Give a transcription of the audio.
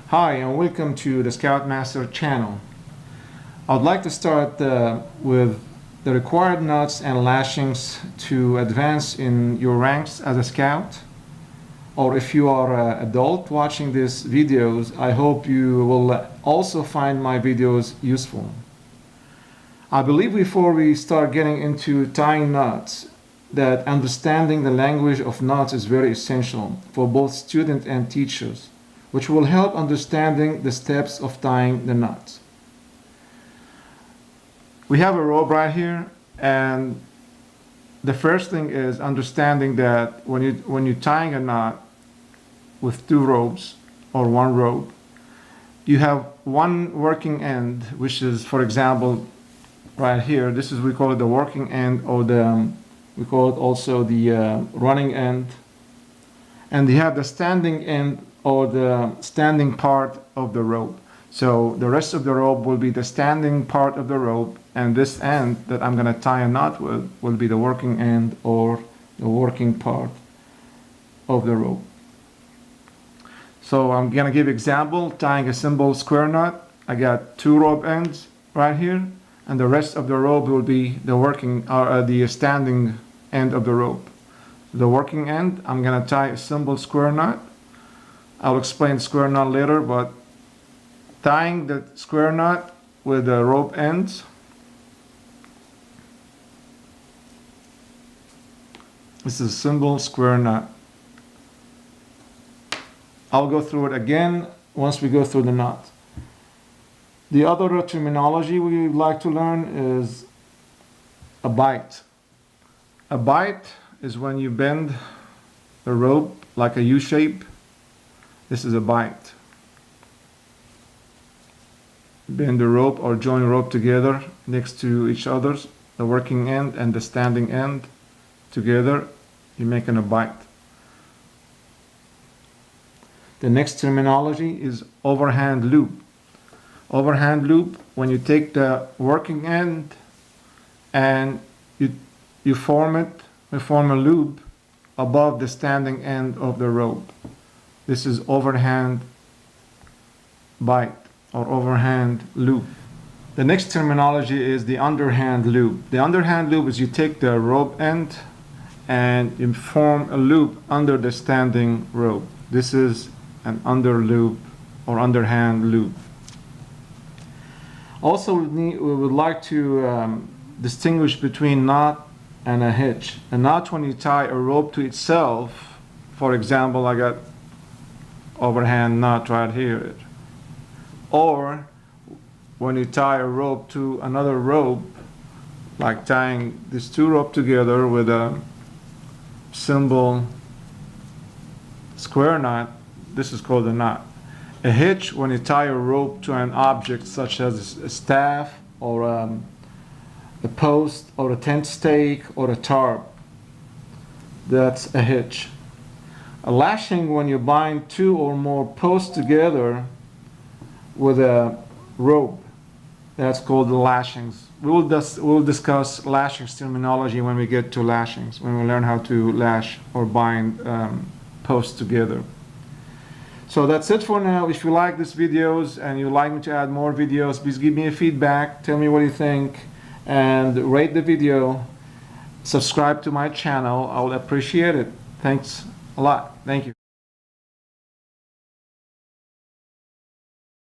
Hi and welcome to the Scoutmaster channel. I'd like to start with the required knots and lashings to advance in your ranks as a scout. Or if you are an adult watching these videos, I hope you will also find my videos useful. I believe before we start getting into tying knots, that understanding the language of knots is very essential for both students and teachers, which will help understanding the steps of tying the knots. We have a rope right here, and the first thing is understanding that when you're tying a knot with two ropes or one rope, you have one working end, which is, for example, right here. This is, we call it the working end, or we call it also the running end. And you have the standing end, or the standing part of the rope. So the rest of the rope will be the standing part of the rope, and this end that I'm going to tie a knot with will be the working end, or the working part of the rope. So I'm going to give example, tying a simple square knot. I got two rope ends right here, and the rest of the rope will be the working, the standing end of the rope. The working end, I'm going to tie a simple square knot. I'll explain square knot later, but tying the square knot with the rope ends, this is a simple square knot. I'll go through it again once we go through the knot. The other terminology we would like to learn is a bight. A bight is when you bend the rope like a U shape. This is a bight. Bend the rope or join rope together next to each other, the working end and the standing end together, you're making a bight. The next terminology is overhand loop. Overhand loop, when you take the working end and you form a loop above the standing end of the rope. This is overhand bight or overhand loop. The next terminology is the underhand loop. The underhand loop is you take the rope end and you form a loop under the standing rope. This is an under loop or underhand loop. Also, we would like to distinguish between knot and a hitch. A knot, when you tie a rope to itself, for example, I got overhand knot right here. Or when you tie a rope to another rope, like tying these two ropes together with a simple square knot, this is called a knot. A hitch, when you tie a rope to an object such as a staff or a post or a tent stake or a tarp, that's a hitch. A lashing, when you bind two or more posts together with a rope, that's called the lashings. We'll discuss lashings terminology when we get to lashings, when we learn how to lash or bind posts together. So that's it for now. If you like these videos and you'd like me to add more videos, please give me a feedback, tell me what you think, and rate the video. Subscribe to my channel. I would appreciate it. Thanks a lot. Thank you.